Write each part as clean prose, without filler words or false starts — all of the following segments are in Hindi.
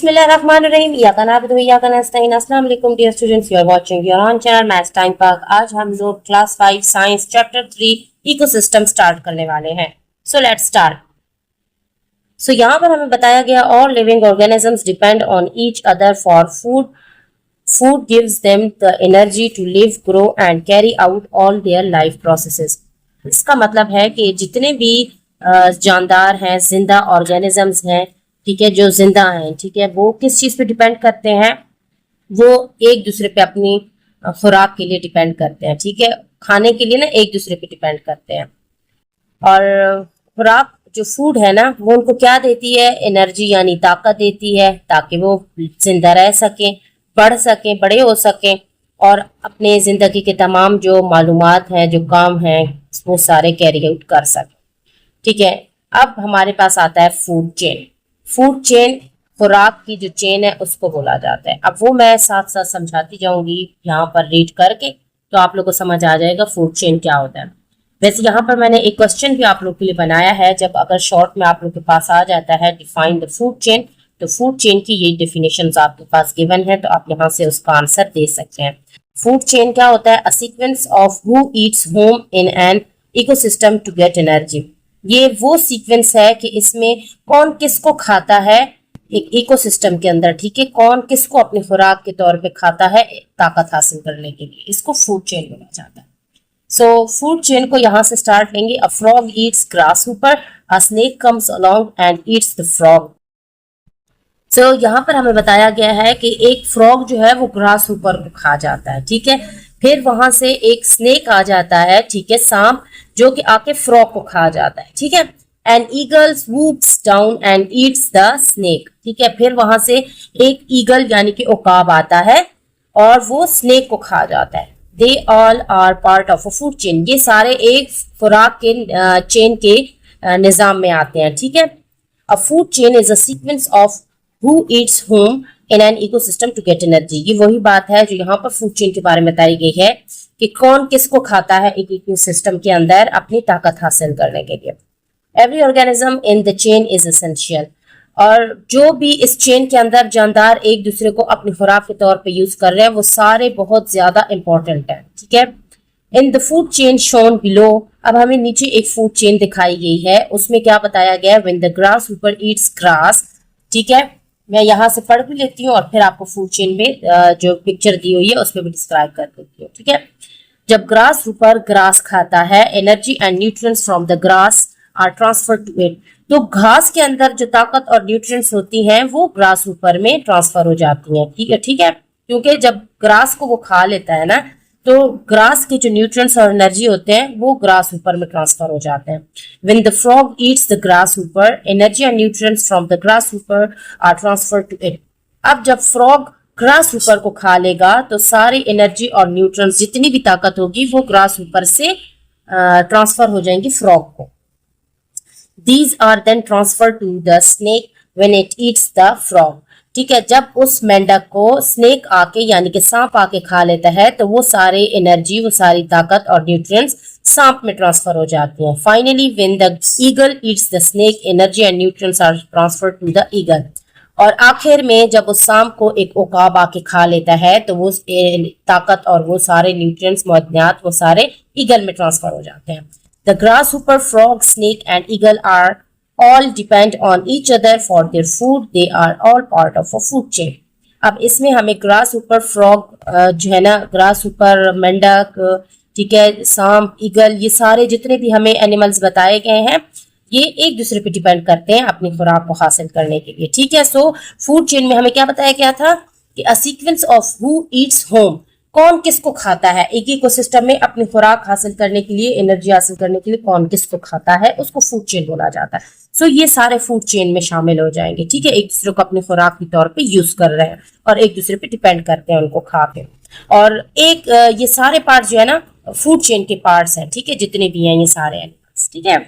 बिस्मिल्लाहिर्रहमानिर्रहीम। इय्याका नअबुदु व इय्याका नस्तईन। अस्सलाम वालेकुम dear students, you are watching your own channel Maths Time Park. आज हम लोग class 5 science chapter 3 ecosystem start करने वाले हैं। So let's start. सो यहाँ पर हमें बताया गया all living organisms depend on each other for food. Food gives them the energy to live, grow and carry out all their life processes. इसका मतलब है कि जितने भी जानदार हैं, जिंदा ऑर्गेनिजम्स हैं, ठीक है, जो जिंदा हैं, ठीक है, वो किस चीज पे डिपेंड करते हैं? वो एक दूसरे पे अपनी खुराक के लिए डिपेंड करते हैं, ठीक है, खाने के लिए ना एक दूसरे पे डिपेंड करते हैं। और खुराक जो फूड है ना, वो उनको क्या देती है? एनर्जी यानी ताकत देती है, ताकि वो जिंदा रह सकें, बढ़ सकें, बड़े हो सकें और अपने जिंदगी के तमाम जो मालूमात हैं, जो काम हैं, वो सारे कैरी आउट कर सकें, ठीक है। अब हमारे पास आता है फूड चेन। फूड चेन, खुराक की जो चेन है उसको बोला जाता है। अब वो मैं साथ साथ समझाती जाऊंगी यहाँ पर रीड करके, तो आप लोग को समझ आ जाएगा फूड चेन क्या होता है। वैसे यहाँ पर मैंने एक क्वेश्चन भी आप लोग के लिए बनाया है। जब अगर शॉर्ट में आप लोग के पास आ जाता है डिफाइन द फूड चेन, तो फूड चेन की ये डेफिनेशन आपके पास गिवन है, तो आप यहाँ से उसका आंसर दे सकते हैं। फूड चेन क्या होता है? A sequence of who eats whom in an ecosystem to get energy. ये वो सीक्वेंस है कि इसमें कौन किसको खाता है एक इकोसिस्टम के अंदर, ठीक है, कौन किसको अपनी खुराक के तौर पे खाता है ताकत हासिल करने के लिए, इसको फूड चेन बोला जाता है। सो फूड चेन को यहाँ से स्टार्ट लेंगे। A frog eats grasshopper, a snake comes along and eats the frog. So यहाँ पर हमें बताया गया है कि एक फ्रॉग जो है वो ग्रासहॉपर को खा जाता है, ठीक है, फिर वहां से एक स्नेक आ जाता है, ठीक है, सांप, जो कि आके फ्रॉग को खा जाता है, ठीक है। An eagle swoops down and eats the snake, ठीक है, फिर वहां से एक ईगल यानी कि उकाब आता है और वो स्नेक को खा जाता है। They all are part of a food chain. ये सारे एक खुराक के चेन के निजाम में आते हैं, ठीक है। A food chain is a sequence of who eats whom in an ecosystem to get energy. ये वही बात है जो यहाँ पर फूड चेन के बारे में बताई गई है कि कौन किसको खाता है एक इकोसिस्टम के अंदर अपनी ताकत हासिल करने के लिए। Every organism in the chain is essential. और जो भी इस चेन के अंदर जानदार एक दूसरे को अपनी खुराक के तौर पे यूज कर रहे हैं, वो सारे बहुत ज्यादा इंपॉर्टेंट है, ठीक है। इन the food chain shown below, अब हमें नीचे एक फूड चेन दिखाई गई है, उसमें क्या बताया गया है? When the grasshopper Yeats grass, ठीक है, मैं यहाँ से पढ़ भी लेती हूँ और फिर आपको फूड चेन में जो पिक्चर दी हुई है उसमें भी डिस्क्राइब कर देती हूँ, ठीक है। जब ग्रासहॉपर ग्रास खाता है, energy and nutrients from the grass are transfer to it. तो घास के अंदर जो ताकत और न्यूट्रिएंट्स होती हैं वो ग्रासहॉपर में ट्रांसफर हो जाती हैं, ठीक है, ठीक है, क्योंकि जब ग्रास को वो खा लेता है ना, तो ग्रास के जो न्यूट्रिएंट्स और एनर्जी होते हैं वो ग्रासहॉपर में ट्रांसफर हो जाते हैं। When the frog eats the grasshopper, energy and nutrients from the grasshopper are transfer to it. अब जब फ्रॉग ग्रासहॉपर को खा लेगा तो सारी एनर्जी और न्यूट्रिएंट्स, जितनी भी ताकत होगी, वो ग्रासहॉपर से ट्रांसफर हो जाएंगी फ्रॉग को। These are then transferred to the snake when it eats the frog, ठीक है। जब उस मेंढक को स्नेक आके यानी कि सांप आके खा लेता है, तो वो सारे एनर्जी, वो सारी ताकत और न्यूट्रिएंट्स सांप में ट्रांसफर हो जाती हैं। Finally when the eagle eats the snake, energy and nutrients are transferred to the eagle. और आखिर में जब उस सांप को एक उकाब आके खा लेता है, तो वो ताकत और वो सारे न्यूट्रिएंट्स, मौदनियात, वो सारे ईगल में ट्रांसफर हो जाते हैं। The grasshopper, frog, snake and eagle are all depend on each other for their food. They are all part of a food chain. अब इसमें हमें grasshopper, frog जो है ना, grasshopper, मेंढक, ठीक है, सांप, ईगल, ये सारे जितने भी हमें एनिमल्स बताए गए हैं, ये एक दूसरे पे डिपेंड करते हैं अपनी खुराक को हासिल करने के लिए, ठीक है। सो फूड चेन में हमें क्या बताया गया था कि अ sequence of who eats home, कौन किसको खाता है एक इकोसिस्टम में अपनी खुराक हासिल करने के लिए, एनर्जी हासिल करने के लिए कौन किसको खाता है, उसको फूड चेन बोला जाता है। सो ये सारे फूड चेन में शामिल हो जाएंगे, ठीक है, एक दूसरे को अपनी खुराक के तौर पे यूज कर रहे हैं और एक दूसरे पे डिपेंड करते हैं उनको खा के। और एक ये सारे पार्ट जो है ना फूड चेन के पार्ट्स हैं, ठीक है, जितने भी हैं ये सारे एनिमल्स, ठीक है।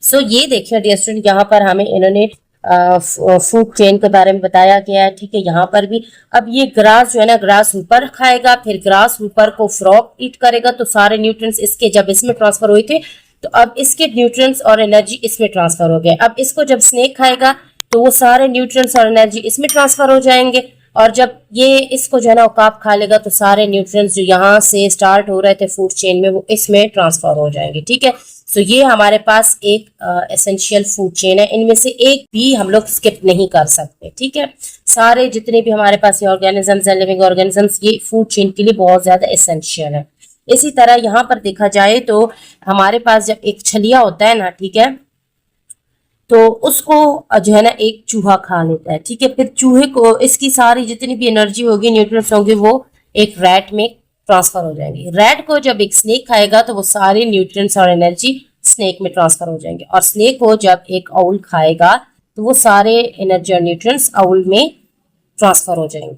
सो ये देखिए डियर स्टूडेंट, यहाँ पर हमें इन्होंने फूड चेन के बारे में बताया गया है, ठीक है। यहाँ पर भी अब ये ग्रास जो है ना, ग्रासहॉपर खाएगा, फिर ग्रासहॉपर को फ्रॉग ईट करेगा, तो सारे न्यूट्रिएंट्स इसके जब इसमें ट्रांसफर हुए थे, तो अब इसके न्यूट्रिएंट्स और एनर्जी इसमें ट्रांसफर हो गए। अब इसको जब स्नेक खाएगा, तो वो सारे न्यूट्रिएंट्स और एनर्जी इसमें ट्रांसफर हो जाएंगे, और जब ये इसको जो है ना उकाब खा लेगा तो सारे न्यूट्रिएंट्स जो यहाँ से स्टार्ट हो रहे थे फूड चेन में वो इसमें ट्रांसफर हो जाएंगे। ठीक है, सो ये हमारे पास एक एसेंशियल फूड चेन है, इनमें से एक भी हम लोग स्किप नहीं कर सकते। ठीक है, सारे जितने भी हमारे पास ये ऑर्गेनिजम्स हैं, लिविंग ऑर्गेनिजम्स, ये फूड चेन के लिए बहुत ज्यादा एसेंशियल है। इसी तरह यहाँ पर देखा जाए तो हमारे पास जब एक छलिया होता है ना, ठीक है, तो उसको जो है ना एक चूहा खा लेता है। ठीक है, फिर चूहे को इसकी सारी जितनी भी एनर्जी होगी, न्यूट्रिएंट्स होंगे, वो एक रैट में ट्रांसफर हो जाएंगे। रैट को जब एक स्नेक खाएगा तो वो सारे न्यूट्रिएंट्स और एनर्जी स्नेक में ट्रांसफर हो जाएंगे, और स्नेक को जब एक आउल खाएगा तो वो सारे एनर्जी और न्यूट्रिएंट्स आउल में ट्रांसफर हो जाएंगे।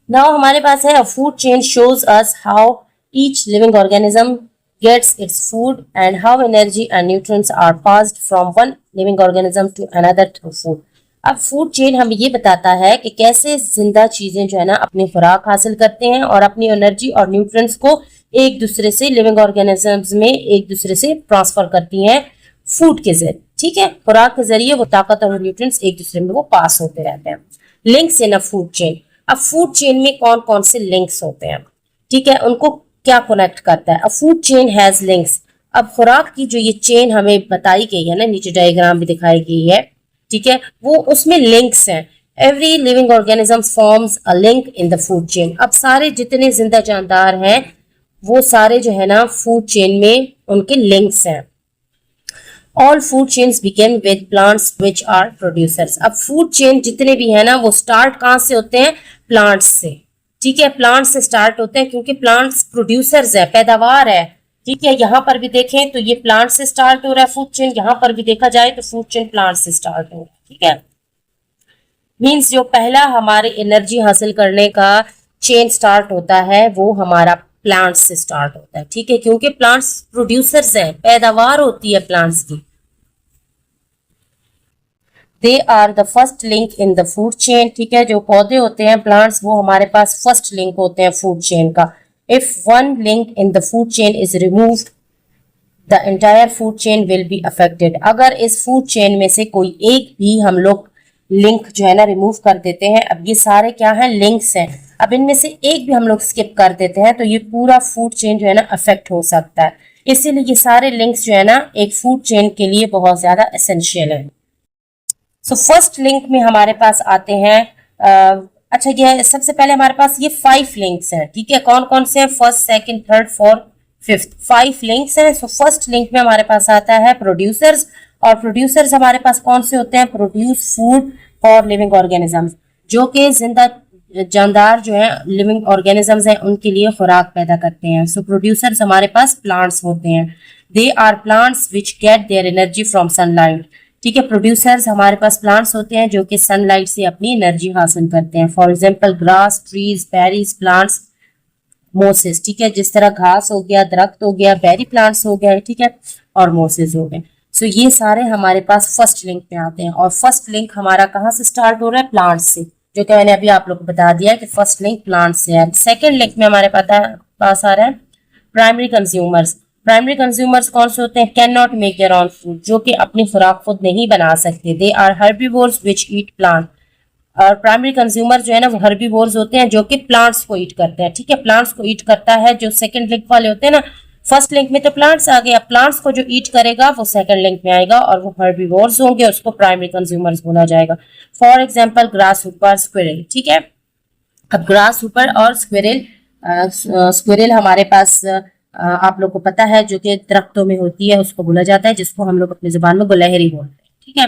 नाउ हमारे पास है food chain shows us how each living organism gets its food and how energy and nutrients are passed from one living organism to another through food। अब फूड चेन हमें ये बताता है कि कैसे जिंदा चीजें जो है ना अपनी खुराक हासिल करते हैं और अपनी एनर्जी और न्यूट्रिएंट्स को एक दूसरे से, लिविंग ऑर्गेनिजम्स में एक दूसरे से ट्रांसफर करती हैं फूड के जरिए। ठीक है, खुराक के जरिए वो ताकत और न्यूट्रिएंट्स एक दूसरे में वो पास होते रहते हैं। Links in a food chain. अब फूड चेन में कौन कौन से लिंक्स होते हैं, ठीक है, उनको क्या कनेक्ट करता है। A food chain has links. अब खुराक की जो ये चेन हमें बताई गई है ना, नीचे डायग्राम भी दिखाई गई है, ठीक है, वो उसमें लिंक्स हैं। Every living organism forms a link in the food chain. अब सारे जितने जिंदा जानदार हैं वो सारे जो है ना फूड चेन में उनके लिंक्स हैं। All food chains begin with plants which are producers. अब फूड चेन जितने भी है ना वो स्टार्ट कहाँ से होते हैं, प्लांट्स से। ठीक है, प्लांट से स्टार्ट होते हैं क्योंकि प्लांट्स प्रोड्यूसर्स है, पैदावार है। ठीक है, यहाँ पर भी देखें तो ये प्लांट से स्टार्ट हो रहा है फूड चेन, यहाँ पर भी देखा जाए तो फूड चेन प्लांट से स्टार्ट हो रहा है। ठीक है, मीन्स जो पहला हमारे एनर्जी हासिल करने का चेन स्टार्ट होता है वो हमारा प्लांट्स से स्टार्ट होता है। ठीक है, क्योंकि प्लांट्स प्रोड्यूसर्स हैं, पैदावार होती है प्लांट्स की। They are the first link in the food chain. ठीक है, जो पौधे होते हैं प्लांट्स वो हमारे पास फर्स्ट लिंक होते हैं फूड चेन का। If one link in the food chain is removed the entire food chain will be affected. अगर इस फूड चेन में से कोई एक भी हम लोग लिंक जो है ना रिमूव कर देते हैं, अब ये सारे क्या हैं, लिंक्स हैं, अब इनमें से एक भी हम लोग स्किप कर देते हैं तो ये पूरा फूड चेन जो है ना अफेक्ट हो सकता है। इसीलिए ये सारे लिंक्स जो है ना एक फूड चेन के लिए बहुत ज्यादा एसेंशियल है। सो फर्स्ट लिंक में हमारे पास आते हैं अच्छा, ये सबसे पहले हमारे पास ये 5 लिंक्स हैं। ठीक है, कौन कौन से हैं, first, second, third, fourth, fifth, 5 links हैं। सो फर्स्ट लिंक में हमारे पास आता है प्रोड्यूसर्स, और प्रोड्यूसर्स हमारे पास कौन से होते हैं, produce food for living organisms, जो कि जिंदा जानदार जो है लिविंग ऑर्गेनिजम्स हैं उनके लिए खुराक पैदा करते हैं। सो प्रोड्यूसर्स हमारे पास प्लांट्स होते हैं। They are plants which get their energy from sunlight. ठीक है, प्रोड्यूसर्स हमारे पास प्लांट्स होते हैं जो कि सनलाइट से अपनी एनर्जी हासिल करते हैं। For example grass, trees, berries, plants, Moses. ठीक है, जिस तरह घास हो गया, दरख्त हो गया, बेरी प्लांट्स हो गए, ठीक है, और मोसेस हो गए। सो ये सारे हमारे पास फर्स्ट लिंक में आते हैं, और फर्स्ट लिंक हमारा कहाँ से स्टार्ट हो रहा है, प्लांट्स से, जो कि मैंने अभी आप लोग को बता दिया कि फर्स्ट लिंक प्लांट से है। सेकेंड लिंक में हमारे पास आ रहा है प्राइमरी कंज्यूमर्स। प्राइमरी कंज्यूमर्स कौन से होते हैं, can not make their own food, जो कि अपनी खुराक खुद नहीं बना सकते। They are herbivores which eat plant. और प्राइमरी कंज्यूमर जो है ना वो हर्बीवोर्स होते हैं जो कि प्लांट्स को ईट करते हैं। ठीक है, प्लांट्स को ईट करता है जो सेकंड लिंक वाले होते हैं ना। फर्स्ट लिंक में तो प्लांट्स आ गए, अब प्लांट्स को जो ईट करेगा वो सेकंड लिंक में आएगा और वो हर्बीवोर्स होंगे, उसको प्राइमरी कंज्यूमर्स बोला जाएगा। For example grass Hooper, squirrel. ठीक है, अब ग्रास हुपर और स्क्विरल हमारे पास आप लोग को पता है जो कि दरख्तों में होती है, उसको बोला जाता है, जिसको हम लोग अपनी जुबान में गुलहरी बोलते हैं। ठीक है,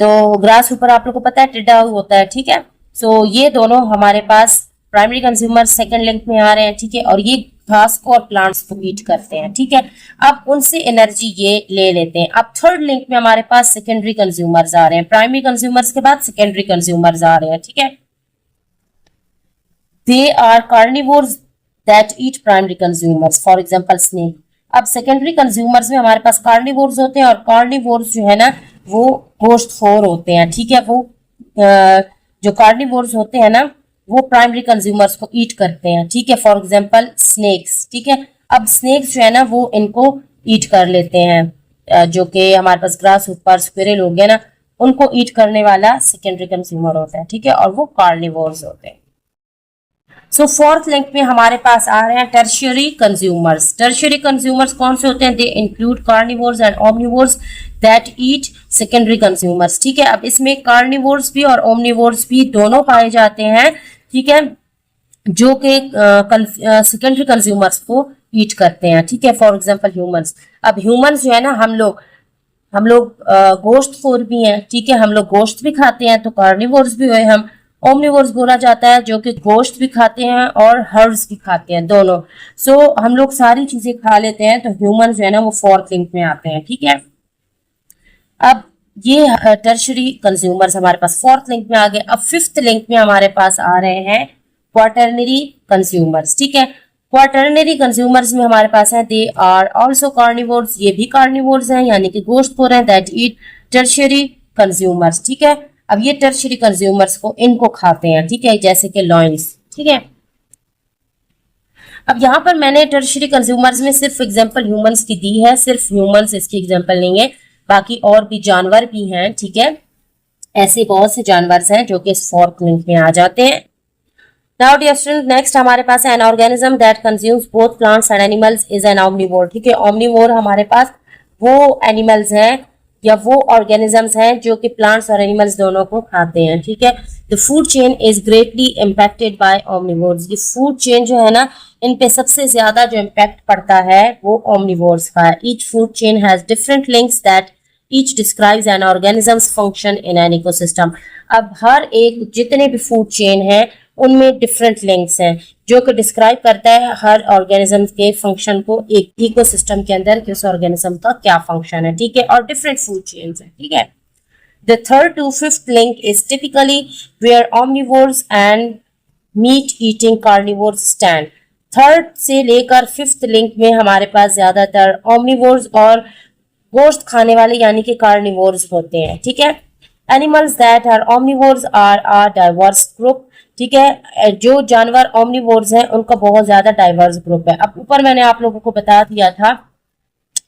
तो ग्रास हुपर आप लोग को पता है टिड्डा होता है। ठीक है, सो ये दोनों हमारे पास प्राइमरी कंज्यूमर सेकंड लिंक में आ रहे हैं। ठीक है, और ये घास को और प्लांट्स को ईट करते हैं। ठीक है, अब उनसे एनर्जी ये ले लेते हैं। अब थर्ड लिंक में हमारे पास सेकेंडरी कंज्यूमर्स आ रहे हैं, प्राइमरी कंज्यूमर्स के बाद सेकेंडरी कंज्यूमर्स आ रहे हैं। ठीक है, they are carnivores that eat primary consumers, for example snake. अब सेकेंडरी कंज्यूमर्स में हमारे पास कार्निवोर्स होते हैं, और कार्निवोर्स जो है ना वो गोश्तखोर होते हैं। ठीक है, वो जो कार्निवोर्स होते हैं ना वो प्राइमरी कंज्यूमर्स को ईट करते हैं। ठीक है, फॉर एग्जांपल स्नेक्स। ठीक है, अब स्नेक्स जो है ना वो इनको ईट कर लेते हैं, जो कि हमारे पास ग्रास हुपर, स्क्विरल हो गया ना, उनको ईट करने वाला सेकेंडरी कंज्यूमर होता है, ठीक है, और वो कार्निवोर्स होते हैं। सो फोर्थ लिंक में हमारे पास आ रहे हैं टर्शियरी कंज्यूमर्स। टर्शियरी कंज्यूमर्स कौन से होते हैं? They include carnivores and omnivores that eat secondary consumers, ठीक है। अब इसमें कार्निवोर्स भी और ओमनिवोर्स भी दोनों पाए जाते हैं, ठीक है, जो कि सेकेंडरी कंज्यूमर्स को ईट करते हैं, ठीक है। For example humans. अब ह्यूमंस जो है ना, हम लोग गोश्तखोर भी हैं, ठीक है, हम लोग गोश्त भी खाते हैं, तो कार्निवोर्स भी हुए हम। ओमनिवोर्स बोला जाता है जो कि गोश्त भी खाते हैं और हर्ब्स भी खाते हैं, दोनों। सो हम लोग सारी चीजें खा लेते हैं, तो ह्यूमंस जो है ना वो फोर्थ लिंक में आते हैं, ठीक है। अब ये टर्शरी कंज्यूमर्स हमारे पास फोर्थ लिंक में आ गए। अब फिफ्थ लिंक में हमारे पास आ रहे हैं क्वाटरनरी कंज्यूमर्स, ठीक है। क्वाटरनरी कंज्यूमर्स में हमारे पास है दे आर आल्सो कार्निवोर्स, ये भी कार्निवोर्स हैं, यानी कि गोश्तखोर हैं, दैट ईट टर्शियरी कंज्यूमर्स, ठीक है। अब ये टर्शियरी कंज्यूमर्स को इनको खाते हैं, ठीक है, जैसे कि लॉयंस, ठीक है। अब यहाँ पर मैंने टर्शियरी कंज्यूमर्स में सिर्फ एग्जांपल ह्यूमंस की दी है, सिर्फ ह्यूमंस इसकी एग्जांपल नहीं है, बाकी और भी जानवर भी हैं, ठीक है। ऐसे बहुत से जानवर हैं जो कि इस फोर्थ लिंक में आ जाते हैं। नाउ डियर स्टूडेंट, नेक्स्ट हमारे पास है an organism that consumes both plants and animals is an omnivore, ठीक है। ओमनिवोर हमारे पास वो एनिमल्स हैं या वो ऑर्गेनिजम्स हैं जो कि प्लांट्स और एनिमल्स दोनों को खाते हैं, ठीक है। The food chain is greatly impacted by omnivores, ये फूड चेन जो है ना, इन पे सबसे ज्यादा जो इम्पैक्ट पड़ता है वो ओमनिवोर्स का है। Each food chain has different links that each describes N organisms function in an ecosystem. अब हर एक जितने भी फूड चेन है उनमें डिफरेंट लिंक्स हैं जो कि डिस्क्राइब करता है हर ऑर्गेनिज्म के फंक्शन को एक इकोसिस्टम के अंदर कि उस ऑर्गेनिज्म का क्या फंक्शन है, ठीक है, और डिफरेंट फूड चेन्स है, ठीक है। The third to fifth link is typically where omnivores and meat eating carnivores stand. Third से लेकर फिफ्थ लिंक में हमारे पास ज्यादातर omnivores और गोश्त खाने वाले यानी कि कार्निवोर्स होते हैं, ठीक है। Animals that are omnivores are a diverse group, ठीक है। जो जानवर ओमनिवोर्स हैं उनका बहुत ज्यादा डाइवर्स ग्रुप है। अब ऊपर मैंने आप लोगों को बता दिया था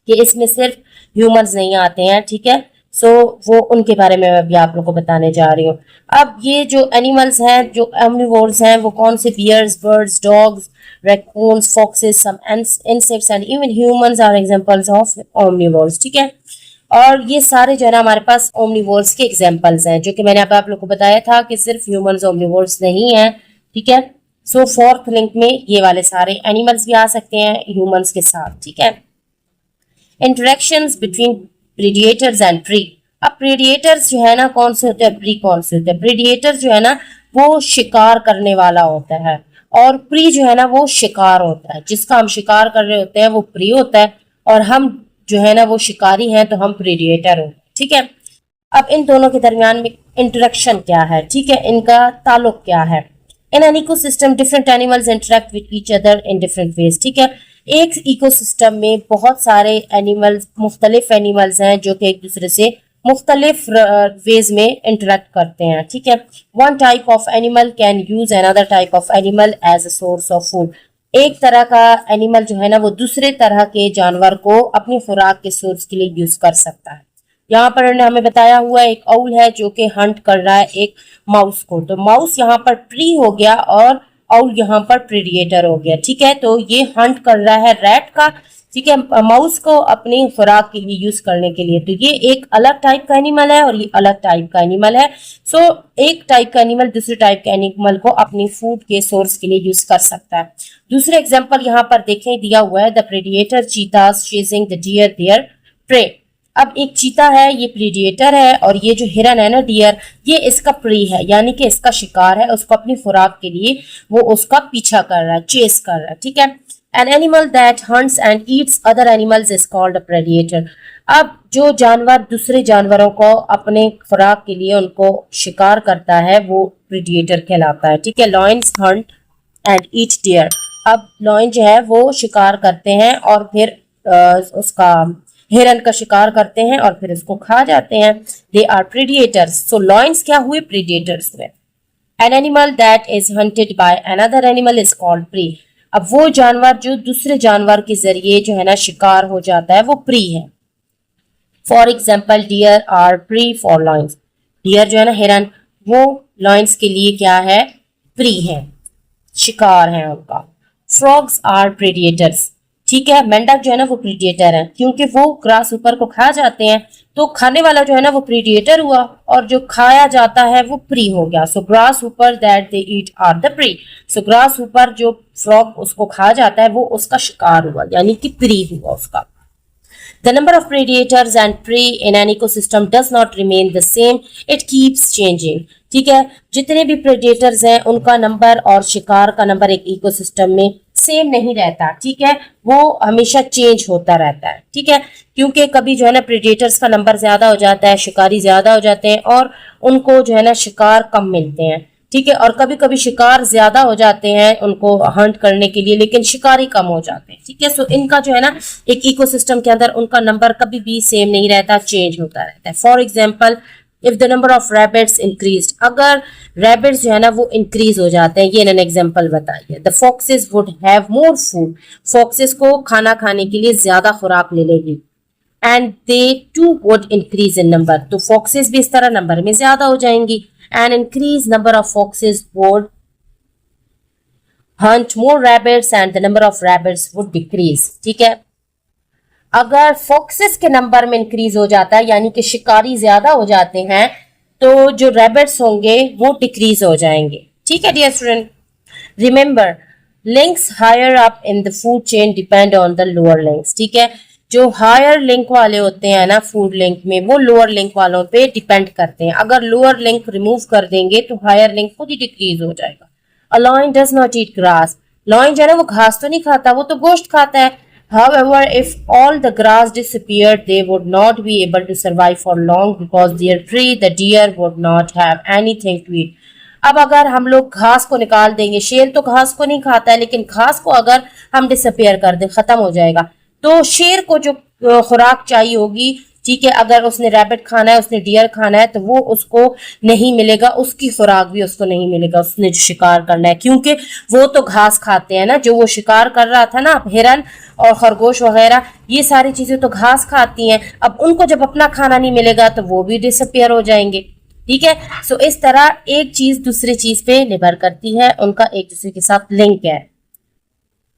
कि इसमें सिर्फ ह्यूमंस नहीं आते हैं, ठीक है। सो वो उनके बारे में मैं भी आप लोगों को बताने जा रही हूँ। अब ये जो एनिमल्स हैं जो ओमनिवोर्स हैं वो कौन से? Bears, birds, dogs, raccoons, foxes, some insects and even humans are examples of omnivores, ठीक है। और ये सारे जो है ना हमारे पास ओमनिवोर्स के एग्जांपल्स हैं, जो कि मैंने आप लोग को बताया था कि सिर्फ ह्यूमंस ओमनिवोर्स नहीं है, ठीक है। सो फोर्थ लिंक में ये वाले सारे एनिमल्स भी आ सकते हैं ह्यूमंस के साथ, ठीक है। Interactions between predators and prey. अब प्रीडिएटर्स जो है ना कौन से होते हैं, प्री कौन से होते हैं? प्रीडिएटर जो है ना वो शिकार करने वाला होता है और प्री जो है ना वो शिकार होता है। जिसका हम शिकार कर रहे होते हैं वो प्री होता है और हम जो है ना वो शिकारी हैं तो हम प्रीडिएटर हो, ठीक है। अब इन दोनों के दरमियान में इंटरेक्शन क्या है, ठीक है, इनका ताल्लुक क्या है? इन an ecosystem different animals interact with each other in different ways, ठीक है। एक इकोसिस्टम में बहुत सारे एनिमल्स, मुख्तलिफ एनिमल्स हैं जो कि एक दूसरे से मुख्तलिफ वेज में इंटरेक्ट करते हैं, ठीक है। One type of animal can use another type of animal as a source of food. एक तरह का एनिमल जो है ना वो दूसरे तरह के जानवर को अपनी खुराक के सोर्स के लिए यूज कर सकता है। यहाँ पर हमें बताया हुआ एक आउल है जो कि हंट कर रहा है एक माउस को, तो माउस यहाँ पर प्री हो गया और आउल यहाँ पर प्रीडिएटर हो गया, ठीक है। तो ये हंट कर रहा है रैट का, ठीक है, माउस को अपनी खुराक के लिए यूज करने के लिए। तो ये एक अलग टाइप का एनिमल है और ये अलग टाइप का एनिमल है। सो एक टाइप का एनिमल दूसरे टाइप के एनिमल को अपनी फूड के सोर्स के लिए यूज कर सकता है। दूसरे एग्जांपल यहाँ पर देखें दिया हुआ है, the predator cheetahs chasing the deer their prey. अब एक चीता है, ये प्रीडिएटर है, और ये जो हिरन है ना डियर, ये इसका प्री है, यानी कि इसका शिकार है, उसको अपनी खुराक के लिए वो उसका पीछा कर रहा है, चेस कर रहा है, ठीक है। An animal that hunts and eats other animals is called a predator. अब जो जानवर दूसरे जानवरों को अपने खुराक के लिए उनको शिकार करता है वो प्रीडिएटर कहलाता है, ठीक है। Lions hunt and eat deer. अब लॉयन जो है वो शिकार करते हैं और फिर उसका हिरन का शिकार करते हैं और फिर उसको खा जाते हैं। They are प्रीडिएटर्स। सो लॉयंस क्या हुए? प्रीडिएटर्स हुए। An animal that is hunted by another animal is called prey. अब वो जानवर जो दूसरे जानवर के जरिए जो है ना शिकार हो जाता है वो प्री है। For example deer are prey for lions. Deer जो है ना हिरन, वो लॉयंस के लिए क्या है, प्री है, शिकार है उनका। फ्रॉग्स आर प्रेडिएटर्स, ठीक है, मेंढक जो है ना वो प्रीडिएटर है, क्योंकि वो ग्रास ऊपर को खा जाते हैं, तो खाने वाला जो है ना वो प्रीडिएटर हुआ और जो खाया जाता है वो प्री हो गया। So grasshopper that they eat are the prey. So grasshopper जो फ्रॉग उसको खा जाता है वो उसका शिकार हुआ, यानी कि प्री हुआ उसका। The number of predators and prey in an ecosystem does not remain the same, it keeps changing। ठीक है, जितने भी प्रेडेटर्स हैं उनका नंबर और शिकार का नंबर एक इकोसिस्टम में सेम नहीं रहता, ठीक है, वो हमेशा चेंज होता रहता है, ठीक है, क्योंकि कभी जो है ना प्रेडेटर्स का नंबर ज्यादा हो जाता है, शिकारी ज्यादा हो जाते हैं और उनको जो है ना शिकार कम मिलते हैं, ठीक है, और कभी कभी शिकार ज्यादा हो जाते हैं उनको हंट करने के लिए, लेकिन शिकारी कम हो जाते हैं, ठीक है। सो इनका जो है ना एक इकोसिस्टम के अंदर उनका नंबर कभी भी सेम नहीं रहता, चेंज होता रहता है। For example, if the number of rabbits increase, अगर रैबिट्स जो है ना वो इंक्रीज हो जाते हैं, ये मैंने एग्जाम्पल बताई है। The foxes would have more food, foxes को खाना खाने के लिए ज्यादा खुराक मिलेगी। And they too would increase in number, तो फॉक्सेस भी इस तरह नंबर में ज्यादा हो जाएंगी। And increase number of foxes would hunt more rabbits and the number of rabbits would decrease। ठीक है, अगर फॉक्सेस के नंबर में इंक्रीज हो जाता है, यानी कि शिकारी ज्यादा हो जाते हैं, तो जो रैबिट्स होंगे वो डिक्रीज हो जाएंगे, ठीक है dear student. Remember, links higher up in the food chain depend on the lower links, ठीक है, जो हायर लिंक वाले होते हैं ना फूड लिंक में, वो लोअर लिंक वालों पे डिपेंड करते हैं। अगर लोअर लिंक रिमूव कर देंगे तो हायर लिंक खुद ही डिक्रीज हो जाएगा। A lion does not eat grass, lion जो है ना वो घास तो नहीं खाता, वो तो गोश्त खाता है। However, if all the grass disappeared, they would not be able to survive for long because their prey, the deer, would not have anything to eat। अब अगर हम लोग घास को निकाल देंगे, शेर तो घास को नहीं खाता है, लेकिन घास को अगर हम डिसअपियर कर दें, खत्म हो जाएगा, तो शेर को जो खुराक चाहिए होगी, ठीक है, अगर उसने रैबिट खाना है, उसने डियर खाना है, तो वो उसको नहीं मिलेगा, उसकी खुराक भी उसको नहीं मिलेगा, उसने जो शिकार करना है, क्योंकि वो तो घास खाते हैं ना, जो वो शिकार कर रहा था ना, हिरन और खरगोश वगैरह, ये सारी चीजें तो घास खाती हैं। अब उनको जब अपना खाना नहीं मिलेगा तो वो भी डिसअपियर हो जाएंगे, ठीक है। सो इस तरह एक चीज दूसरी चीज पे निर्भर करती है, उनका एक दूसरे के साथ लिंक है।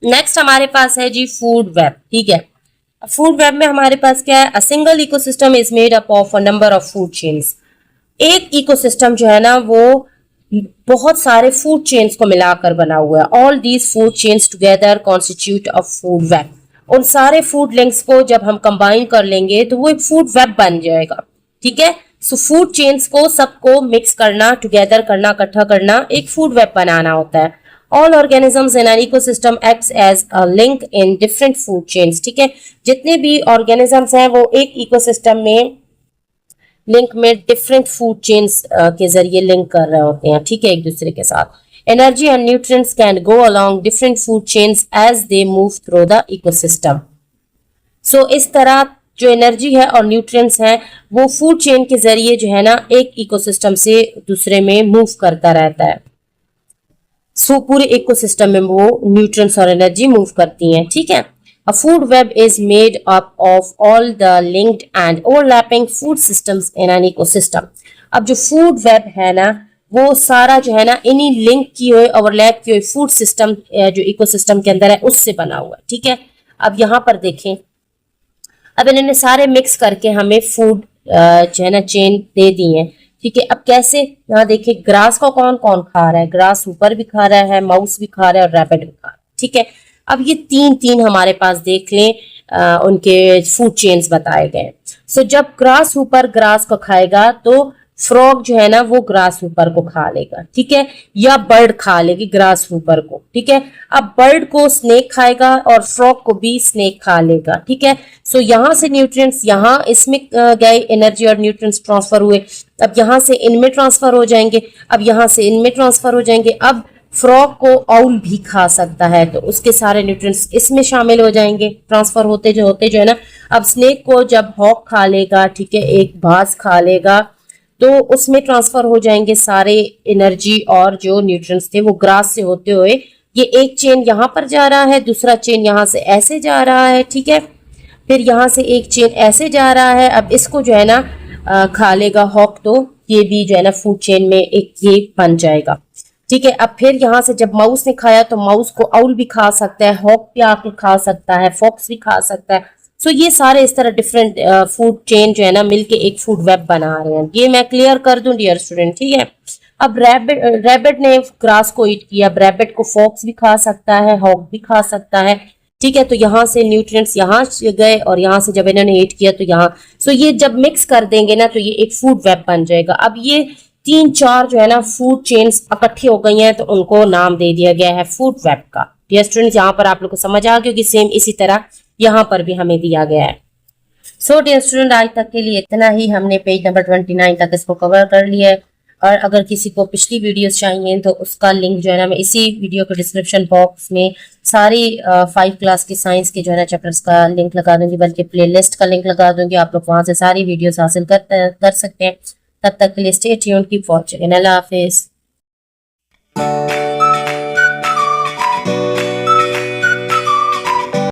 नेक्स्ट हमारे पास है जी फूड वेब, ठीक है। फूड वेब में हमारे पास क्या है, a single ecosystem is made up of a number of food chains. एक इकोसिस्टम जो है ना वो बहुत सारे फूड चेन्स को मिलाकर बना हुआ है। All these food chains together constitute a food web. उन सारे फूड लिंक्स को जब हम कंबाइन कर लेंगे तो वो एक फूड वेब बन जाएगा, ठीक है। सो फूड चेन्स को सबको मिक्स करना, टुगेदर करना, इकट्ठा करना, एक फूड वेब बनाना होता है। All organisms in an ecosystem acts as a link in different food chains, ठीक है, जितने भी organisms हैं वो एक ecosystem में लिंक में डिफरेंट फूड चेन्स के जरिए लिंक कर रहे होते हैं, ठीक है, एक दूसरे के साथ। Energy and nutrients can go along different food chains as they move through the ecosystem. So इस तरह जो एनर्जी है और न्यूट्रिएंट्स हैं वो फूड चेन के जरिए जो है ना एक इकोसिस्टम से दूसरे में मूव करता रहता है। सो पूरे इकोसिस्टम में वो न्यूट्रिएंट्स और एनर्जी मूव करती हैं, ठीक है। A food web is made up of all the linked and overlapping food systems in an ecosystem। अब जो फूड वेब है ना वो सारा जो है ना इन्हीं लिंक किए हुए, ओवरलैप किए हुए फूड सिस्टम जो इकोसिस्टम के अंदर है उससे बना हुआ है, ठीक है। अब यहाँ पर देखें, अब इन्होंने सारे मिक्स करके हमें फूड जो है ना चेन दे दी है, ठीक है। अब कैसे, यहाँ देखिए ग्रास को कौन कौन खा रहा है, ग्रास ऊपर भी खा रहा है, माउस भी खा रहा है और रैबिट भी खा रहा है, ठीक है। अब ये तीन हमारे पास देख लें उनके फूड चेन्स बताए गए। सो जब ग्रास ऊपर ग्रास को खाएगा तो फ्रॉग जो है ना वो ग्रास ऊपर को खा लेगा, ठीक है, या बर्ड खा लेगी ग्रास ऊपर को, ठीक है। अब बर्ड को स्नेक खाएगा और फ्रॉग को भी स्नेक खा लेगा, ठीक है। सो यहाँ से न्यूट्रिएंट्स यहाँ इसमें गए, एनर्जी और न्यूट्रिएंट्स ट्रांसफर हुए, अब यहाँ से इनमें ट्रांसफर हो जाएंगे, अब यहाँ से इनमें ट्रांसफर हो जाएंगे। अब फ्रॉग को आउल भी खा सकता है तो उसके सारे न्यूट्रिएंट्स इसमें शामिल हो जाएंगे, ट्रांसफर होते जो है ना। अब स्नेक को जब हॉक खा लेगा, ठीक है, एक बाज खा लेगा तो उसमें ट्रांसफर हो जाएंगे सारे एनर्जी और जो न्यूट्रिएंट्स थे वो ग्रास से होते हुए ये एक चेन यहाँ पर जा रहा है, दूसरा चेन यहाँ से ऐसे जा रहा है, ठीक है, फिर यहाँ से एक चेन ऐसे जा रहा है। अब इसको जो है ना खा लेगा हॉक तो ये भी जो है ना फूड चेन में एक ये बन जाएगा। ठीक है, अब फिर यहाँ से जब माउस ने खाया तो माउस को आउल भी खा सकता है, हॉक भी आके खा सकता है, फॉक्स भी खा सकता है। सो ये सारे इस तरह डिफरेंट फूड चेन जो है ना मिलके एक फूड वेब बना रहे हैं। ये मैं क्लियर कर दूं डियर स्टूडेंट, ठीक है। अब रैबिट ने ग्रास को ईट किया। अब रैबिट को फॉक्स भी खा सकता है, हॉक भी खा सकता है। ठीक है, तो यहाँ से न्यूट्रिएंट्स यहाँ गए और यहाँ से जब इन्होंने ईट किया तो यहाँ, सो ये जब मिक्स कर देंगे ना तो ये एक फूड वेब बन जाएगा। अब ये 3-4 जो है ना फूड चेन्स इकट्ठी हो गई हैं तो उनको नाम दे दिया गया है फूड वेब का। डियर स्टूडेंट्स, यहाँ पर आप लोग को समझ आ गया कि सेम इसी तरह यहाँ पर भी हमें दिया गया है। सो डियर स्टूडेंट, आज तक के लिए इतना ही। हमने पेज नंबर 29 तक इसको कवर कर लिया है। और अगर किसी को पिछली वीडियोस चाहिए तो उसका लिंक जो है ना मैं इसी वीडियो के डिस्क्रिप्शन बॉक्स में सारी 5 क्लास की साइंस के जो है ना चैप्टर्स का लिंक लगा दूंगी, बल्कि प्लेलिस्ट का लिंक लगा दूंगी। आप लोग वहां से सारी वीडियोस हासिल कर सकते हैं। तब तक के लिए स्टे ट्यून्ड, कीप वॉचिंग, अल्लाह हाफिज।